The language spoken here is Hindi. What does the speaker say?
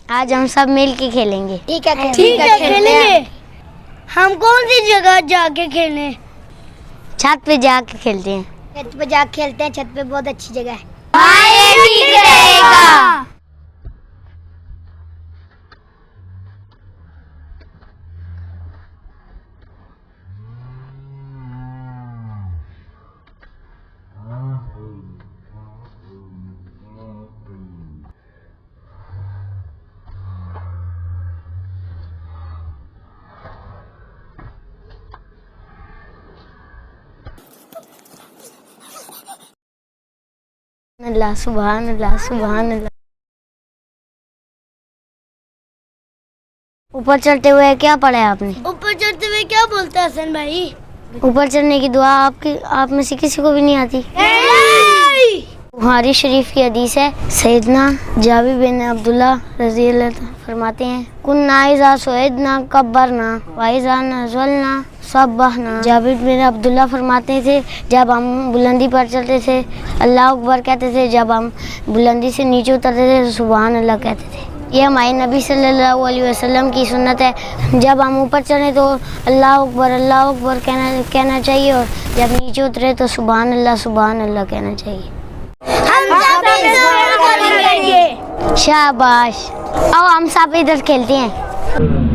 आज हम सब मिल के खेलेंगे। ठीक है खेलेंगे। हम कौन सी जगह जाके खेलें? छत पे जाके खेलते हैं। छत पे जाके खेलते हैं, छत पे बहुत अच्छी जगह है। हाँ, ये ठीक रहेगा। अल्लाह, सुभान अल्लाह, सुभान अल्लाह। ऊपर चढ़ते हुए क्या पढ़ा है आपने? ऊपर चढ़ते हुए क्या बोलते हैं हसन भाई? ऊपर चढ़ने की दुआ आप में से किसी को भी नहीं आती? बुखारी शरीफ की हदीस है, सैयदना जाबिर बिन अब्दुल्ला रज़ी अल्लाह अन्हु फरमाते हैं, कुन्ना इज़ा सुइदना कब्बरना व इज़ा नज़लना सब्बहना। जाबिर बिन अब्दुल्ला फरमाते थे, जब हम बुलंदी पर चलते थे अल्लाह अकबर कहते थे, जब हम बुलंदी से नीचे उतरते थे तो सुभान अल्लाह कहते थे। ये हमारे नबी सल्लल्लाहु अलैहि वसल्लम की सुन्नत है। जब हम ऊपर चढ़े तो अल्लाह अकबर कहना चाहिए, और जब नीचे उतरे तो सुभान अल्लाह कहना चाहिए। शाबाश। आओ हम सब इधर खेलते हैं।